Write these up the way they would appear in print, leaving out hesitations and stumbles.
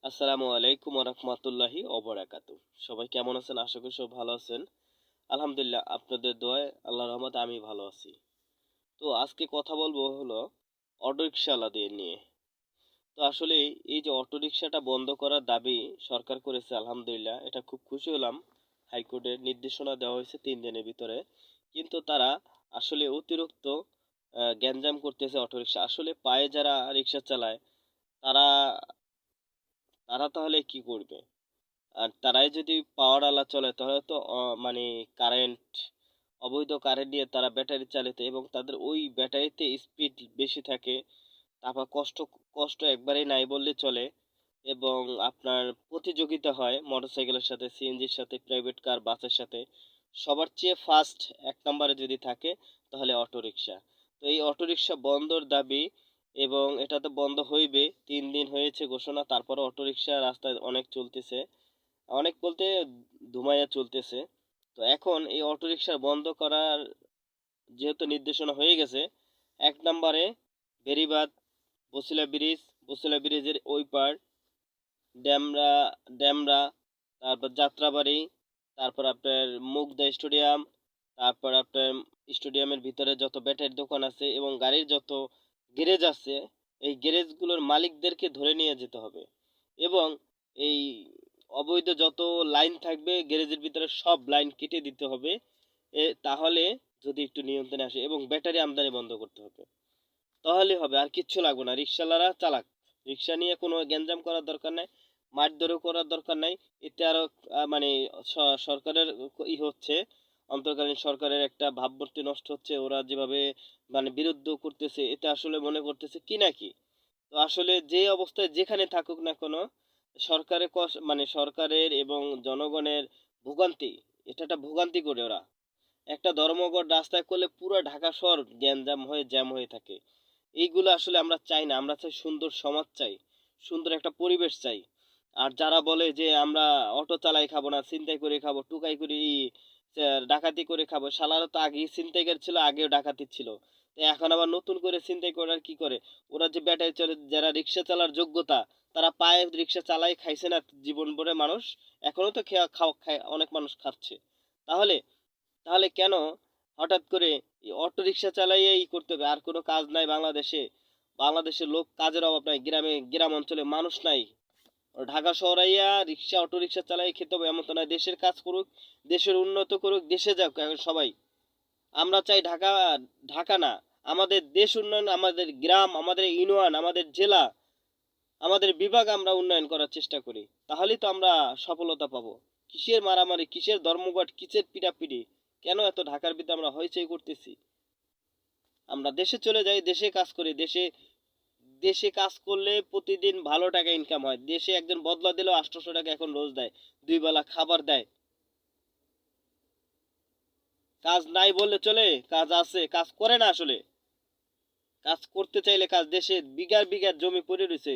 আসসালামু আলাইকুম রহমতুল্লাহি ওবরাকাতু। সবাই কেমন আছেন? আশা করি সব ভালো আছেন। আলহামদুলিল্লাহ, আপনাদের দোয়ায় আল্লাহর রহমতে আমি ভালো আছি। তো আজকে কথা বলবো হলো অটোরিকশাওয়ালাদের নিয়ে। তো আসলে এই যে অটোরিকশাটা বন্ধ করার দাবি সরকার করেছে, আলহামদুলিল্লাহ এটা খুব খুশি হলাম। হাইকোর্টের নির্দেশনা দেওয়া হয়েছে 3 দিনের ভিতরে। কিন্তু তারা আসলে অতিরিক্ত গ্যাঞ্জাম করতেছে। অটোরিকশা আসলে পায়ে যারা রিক্সা চালায় তারা তারা তাহলে কি করবে? আর তারাই যদি পাওয়ার আলা চলে তাহলে তো মানে কারেন্ট, অবৈধ কারেন্ট নিয়ে তারা ব্যাটারি চালিত এবং তাদের ওই ব্যাটারিতে স্পিড বেশি থাকে। তারপর কষ্ট কষ্ট একবারেই নাই বললে চলে। এবং আপনার প্রতিযোগিতা হয় মোটরসাইকেলের সাথে, সিএনজির সাথে, প্রাইভেট কার, বাসের সাথে। সবার চেয়ে ফার্স্ট এক নম্বরে যদি থাকে তাহলে অটোরিকশা। তো এই অটোরিকশা বন্ধর দাবি, এবং এটা তো বন্ধ হইবে। 3 দিন হয়েছে ঘোষণা, তারপরে অটোরিকশা রাস্তায় অনেক চলতেছে। অনেক বলতে ধুমাইয়া চলতেছে। তো এখন এই অটোরিকশা বন্ধ করার যেহেতু নির্দেশনা হয়ে গেছে, এক নম্বরে বেড়িবাঁধ, বছিলা ব্রিজ, বছিলা ব্রিজের ওই পার, ড্যামরা ড্যামরা, তারপর যাত্রাবাড়ি, তারপর আপনার মুগদা স্টেডিয়াম, তারপর আপনার স্টেডিয়ামের ভিতরে যত ব্যাটারি দোকান আছে এবং গাড়ির যত গ্যারেজ আছে, এই গ্যারেজগুলোর মালিকদেরকে ধরে নিয়ে যেতে হবে। এবং এই অবৈধ যত লাইন থাকবে গ্যারেজের ভিতরে সব লাইন কেটে দিতে হবে। তাহলে যদি একটু নিয়ন্ত্রণে আসে, এবং ব্যাটারি আমদানি বন্ধ করতে হবে, তাহলে হবে। আর কিচ্ছু লাগবে না, রিক্সাওয়ালারা চালাক। রিক্সা নিয়ে কোনো গ্যাঞ্জাম করার দরকার নাই, মারধরও করার দরকার নাই। এতে আরো মানে সরকারের হচ্ছে, অন্তর্কালীন সরকারের একটা ভাবমূর্তি নষ্ট হচ্ছে। ওরা যেভাবে মানে বিরুদ্ধ করতেছে, এতে আসলে মনে করতেছে কি নাকি। তো আসলে যে অবস্থায় যেখানে থাকুক না কোনো, সরকারের মানে সরকারের এবং জনগণের ভোগান্তি, এটা একটা ভোগান্তি করে ওরা। একটা ধর্মঘট রাস্তায় করলে পুরো ঢাকা শহর গ্যাঞ্জাম হয়ে জ্যাম হয়ে থাকে। এইগুলো আসলে আমরা চাই না। আমরা চাই সুন্দর সমাজ চাই, সুন্দর একটা পরিবেশ চাই। আর যারা বলে যে আমরা অটো চালাই খাবো না, ছিনতাই করে খাবো, টুকাই করে ডাকাতি করে খাবো, শালারা তো আগেই ছিনতাইকার ছিল, আগেও ডাকাতি ছিল। তো এখন আবার নতুন করে ছিনতাই করার কি করে? ওরা যে ব্যাটারি চলে, যারা রিক্সা চালার যোগ্যতা, তারা পায়ে রিক্সা চালাই খাইছে না জীবন ভরে মানুষ। এখনো তো খায়, অনেক মানুষ খাচ্ছে। তাহলে তাহলে কেন হঠাৎ করে অটো রিক্সা চালাইয়াই করতে হবে? আর কোনো কাজ নাই বাংলাদেশে? বাংলাদেশের লোক কাজের অভাব নাই, গ্রাম অঞ্চলে মানুষ নাই। ঢাকা শহরে আইয়া রিক্সা, অটো রিক্সা চালাই খেতে হবে এমন তো নয়। দেশের কাজ করুক, দেশের উন্নত করুক, দেশে যাক এখন সবাই। আমরা চাই ঢাকা, ঢাকা না, আমাদের দেশ উন্নয়ন, আমাদের গ্রাম, আমাদের ইউনিয়ন, আমাদের জেলা, আমাদের বিভাগ আমরা উন্নয়ন করার চেষ্টা করি। তাহলেই তো আমরা সফলতা পাবো। কিসের মারামারি, কিসের ধর্মঘট, কিসের পিটাপিটি? কেন এত ঢাকার ভিতরে আমরা হইচই করতেছি? আমরা দেশে চলে যাই, দেশে কাজ করি। দেশে দেশে কাজ করলে প্রতিদিন ভালো টাকা ইনকাম হয়। দেশে একজন বদলা দিলেও 800 টাকা এখন রোজ দেয়, 2 বেলা খাবার দেয়। কাজ নাই বললে চলে? কাজ আছে, কাজ করে না আসলে। কাজ করতে চাইলে কাজ, দেশে বিঘার বিঘার জমি পড়ে রয়েছে।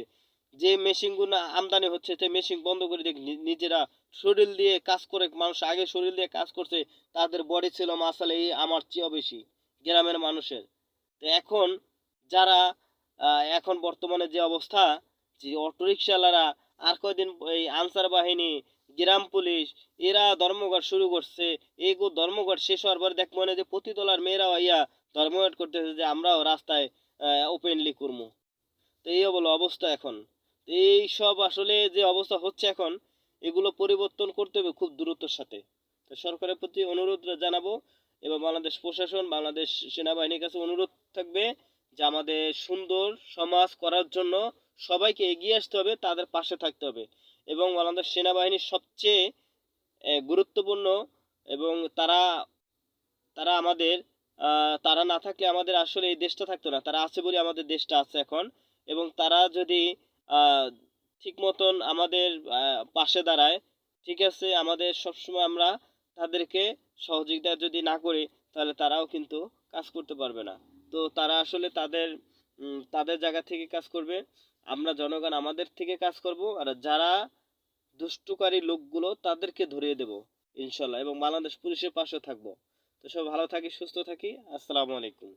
যে মেশিন গুলো আমদানি হচ্ছে, সেই মেশিন বন্ধ করে দিয়ে নিজেরা শরীর দিয়ে কাজ করে। মানুষ আগে শরীর দিয়ে কাজ করছে, তাদের বডি ছিল মাসাল এই আমার চেয়েও বেশি গ্রামের মানুষের। তো এখন যারা এখন বর্তমানে যে অবস্থা, যে অটোরিকশালারা, আর কয়দিন এই আনসার বাহিনী, গ্রাম পুলিশ, এরা ধর্মঘট শুরু করছে। এই ধর্মঘট শেষ হওয়ার পরে দেখ মনে যে প্রতিতলার মেয়েরাও ইয়া ধর্মঘট করতেছে যে আমরাও রাস্তায় ওপেনলি করবো। তো এই হলো অবস্থা এখন। তো এই সব আসলে যে অবস্থা হচ্ছে এখন, এগুলো পরিবর্তন করতে হবে খুব দ্রুতর সাথে। তো সরকারের প্রতি অনুরোধ জানাবো, এবং বাংলাদেশ প্রশাসন, বাংলাদেশ সেনাবাহিনীর কাছে অনুরোধ থাকবে যে আমাদের সুন্দর সমাজ করার জন্য সবাইকে এগিয়ে আসতে হবে, তাদের পাশে থাকতে হবে। এবং বাংলাদেশ সেনাবাহিনীর সবচেয়ে গুরুত্বপূর্ণ, এবং তারা তারা আমাদের তারা না থাকলে আমাদের আসলে এই দেশটা থাকতো না। তারা আছে বলে আমাদের দেশটা আছে এখন। এবং তারা যদি আহ, ঠিক মতন আমাদের পাশে দাঁড়ায়, ঠিক আছে, আমাদের সবসময় আমরা তাদেরকে সহযোগিতা যদি না করি, তাহলে তারাও কিন্তু কাজ করতে পারবে না। তো তারা আসলে তাদের জায়গা থেকে কাজ করবে, আমরা জনগণ আমাদের থেকে কাজ করব। আর যারা দুষ্টুকারী লোকগুলো, তাদেরকে ধরিয়ে দেব ইনশাল্লাহ, এবং বাংলাদেশ পুলিশের পাশে থাকবো। তো সব ভালো থাকি, সুস্থ থাকি। আসসালামু আলাইকুম।